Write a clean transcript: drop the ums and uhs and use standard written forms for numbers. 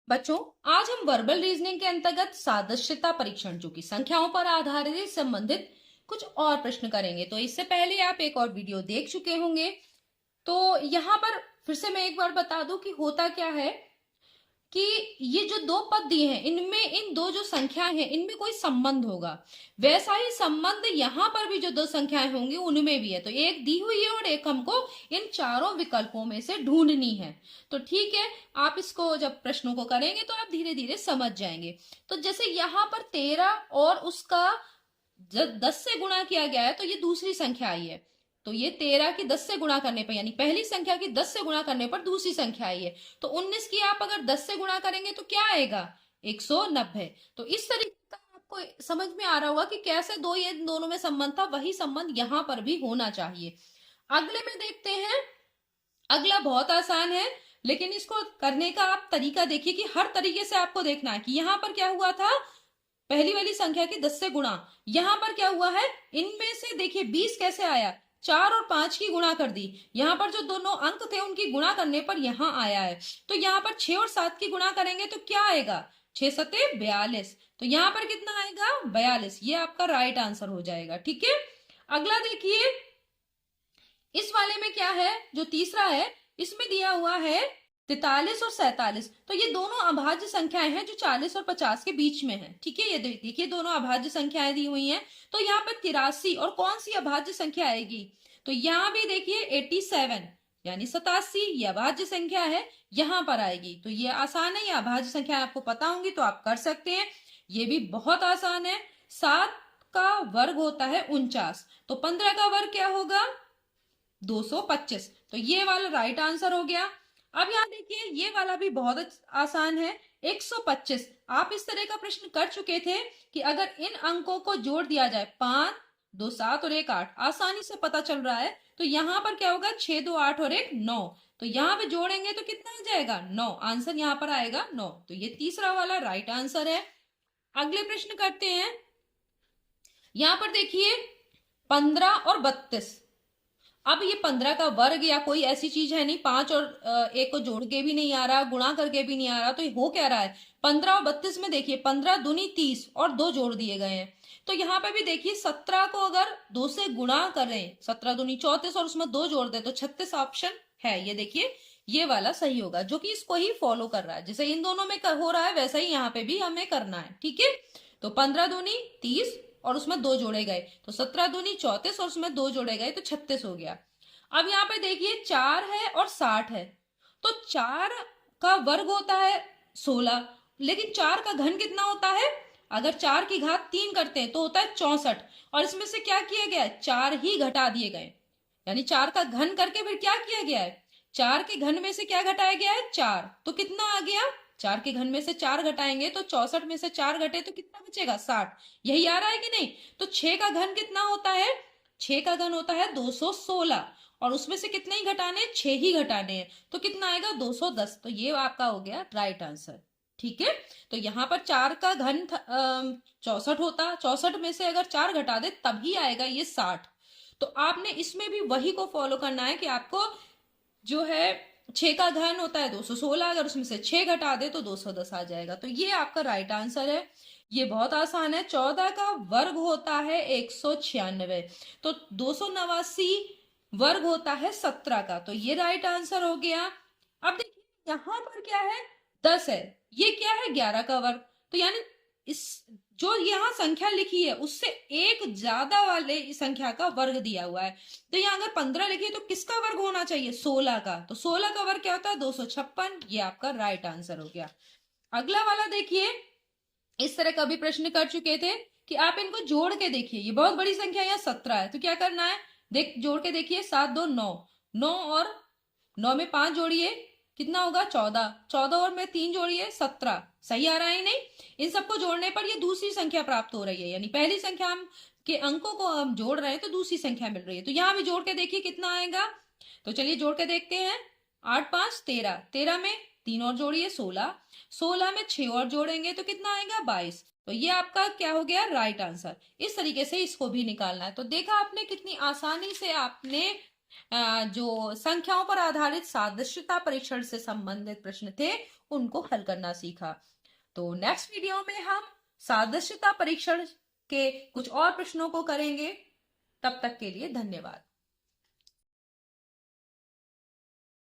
बच्चों, आज हम वर्बल रीजनिंग के अंतर्गत सादृश्यता परीक्षण जो कि संख्याओं पर आधारित संबंधित कुछ और प्रश्न करेंगे। तो इससे पहले आप एक और वीडियो देख चुके होंगे। तो यहाँ पर फिर से मैं एक बार बता दूं कि होता क्या है कि ये जो दो पद दिए हैं इनमें इन दो जो संख्याएं हैं इनमें कोई संबंध होगा। वैसा ही संबंध यहाँ पर भी जो दो संख्याएं होंगी उनमें भी है। तो एक दी हुई है और एक हमको इन चारों विकल्पों में से ढूंढनी है। तो ठीक है, आप इसको जब प्रश्नों को करेंगे तो आप धीरे धीरे समझ जाएंगे। तो जैसे यहाँ पर 13 और उसका जब 10 से गुणा किया गया है तो ये दूसरी संख्या आई है। तो ये 13 की 10 से गुणा करने पर, यानी पहली संख्या की 10 से गुणा करने पर दूसरी संख्या आई है। तो 19 की आप अगर 10 से गुणा करेंगे तो क्या आएगा? 190। तो इस तरीके का आपको समझ में आ रहा होगा कि कैसे दो ये दोनों में संबंध था, वही संबंध यहाँ पर भी होना चाहिए। अगले में देखते हैं। अगला बहुत आसान है, लेकिन इसको करने का आप तरीका देखिए कि हर तरीके से आपको देखना है कि यहाँ पर क्या हुआ था। पहली वाली संख्या की 10 से गुणा, यहां पर क्या हुआ है, इनमें से देखिए 20 कैसे आया, 4 और 5 की गुणा कर दी। यहां पर जो दोनों अंक थे उनकी गुणा करने पर यहां आया है। तो यहां पर 6 और 7 की गुणा करेंगे तो क्या आएगा? 6 सते 42। तो यहां पर कितना आएगा? 42। ये आपका राइट आंसर हो जाएगा। ठीक है, अगला देखिए। इस वाले में क्या है, जो तीसरा है इसमें दिया हुआ है 43 और 47। तो ये दोनों अभाज्य संख्याएं हैं जो 40 और 50 के बीच में है। ठीक है, ये देखिए दोनों अभाज्य संख्याएं दी हुई हैं। तो यहाँ पर 83 और कौन सी अभाज्य संख्या आएगी? तो यहाँ भी देखिए 87 यानी 87 ये अभाज्य संख्या है, यहाँ पर आएगी। तो ये आसान है, ये अभाज्य संख्या आपको पता होंगी तो आप कर सकते हैं। ये भी बहुत आसान है। 7 का वर्ग होता है 49, तो 15 का वर्ग क्या होगा? 225। तो ये वाला राइट आंसर हो गया। अब यहाँ देखिए ये वाला भी बहुत आसान है, 125। आप इस तरह का प्रश्न कर चुके थे कि अगर इन अंकों को जोड़ दिया जाए, 5 2 7 और 1 8, आसानी से पता चल रहा है। तो यहाँ पर क्या होगा? 6 2 8 और 1 9। तो यहाँ पे जोड़ेंगे तो कितना आ जाएगा? 9। आंसर यहाँ पर आएगा 9। तो ये तीसरा वाला राइट आंसर है। अगले प्रश्न करते हैं। यहाँ पर देखिए 15 और 32। अब ये 15 का वर्ग या कोई ऐसी चीज है नहीं, 5 और 1 को जोड़ के भी नहीं आ रहा, गुणा करके भी नहीं आ रहा। तो ये हो क्या रहा है? 15 और 32 में देखिए 15 दूनी 30 और 2 जोड़ दिए गए हैं। तो यहाँ पे भी देखिए 17 को अगर 2 से गुणा करें, 17 दूनी 34 और उसमें 2 जोड़ दे तो 36 ऑप्शन है। ये देखिए ये वाला सही होगा, जो कि इसको ही फॉलो कर रहा है। जैसे इन दोनों में हो रहा है वैसा ही यहाँ पे भी हमें करना है। ठीक है, तो 15 दूनी 30 और उसमें 2 जोड़े गए तो 17 दूनी 34 और उसमें 2 जोड़े गए तो 36 हो गया। अब यहाँ पे देखिए 4 है और 60 है। तो 4 का वर्ग होता है 16, लेकिन 4 का घन कितना होता है? अगर 4 की घात 3 करते हैं तो होता है 64। और इसमें से क्या किया गया है? 4 ही घटा दिए गए, यानी 4 का घन करके फिर क्या किया गया है? 4 के घन में से क्या घटाया गया है? 4। तो कितना आ गया? 4 के घन में से 4 घटाएंगे तो 64 में से 4 घटे तो कितना बचेगा? 60। यही आ रहा है कि नहीं? तो 6 का घन कितना होता है? 6 का घन होता है 216 और उसमें से कितने ही घटाने हैं? 6 ही घटाने हैं। तो कितना आएगा? 210। तो ये आपका हो गया राइट आंसर। ठीक है, तो यहाँ पर 4 का घन 64 होता, 64 में से अगर 4 घटा दे तभी आएगा ये 60। तो आपने इसमें भी वही को फॉलो करना है कि आपको जो है 6 का घन होता है 216, अगर उसमें से 6 घटा दे तो 210 आ जाएगा। तो ये आपका राइट आंसर है। ये बहुत आसान है। 14 का वर्ग होता है 196, तो 289 वर्ग होता है 17 का। तो ये राइट आंसर हो गया। अब देखिए यहां पर क्या है? 10 है, ये क्या है? 11 का वर्ग। तो यानी इस जो यहाँ संख्या लिखी है उससे एक ज्यादा वाले संख्या का वर्ग दिया हुआ है। तो यहाँ अगर 15 लिखी है तो किसका वर्ग होना चाहिए? 16 का। तो 16 का वर्ग क्या होता है? 256। ये आपका राइट आंसर हो गया। अगला वाला देखिए, इस तरह का भी प्रश्न कर चुके थे कि आप इनको जोड़ के देखिए। ये बहुत बड़ी संख्या यहाँ 17 है, तो क्या करना है? देख जोड़ के देखिए, 7 2 9, 9 और 9 में 5 जोड़िए, कितना होगा? 14, 14 और में 3 जोड़िए 17। सही आ रहा है नहीं? इन सबको जोड़ने पर ये दूसरी संख्या प्राप्त हो रही है, यानी पहली संख्या हम के अंकों को हम जोड़ रहे हैं तो दूसरी संख्या मिल रही है। तो यहाँ भी जोड़ के देखिए कितना आएगा। तो चलिए जोड़ के देखते हैं। 8 5 13, 13 में 3 और जोड़िए 16, 16 में 6 और जोड़ेंगे तो कितना आएगा? 22। तो ये आपका क्या हो गया? Right answer. इस तरीके से इसको भी निकालना है। तो देखा आपने कितनी आसानी से आपने जो संख्याओं पर आधारित सादृश्यता परीक्षण से संबंधित प्रश्न थे उनको हल करना सीखा। तो नेक्स्ट वीडियो में हम सादृश्यता परीक्षण के कुछ और प्रश्नों को करेंगे। तब तक के लिए धन्यवाद।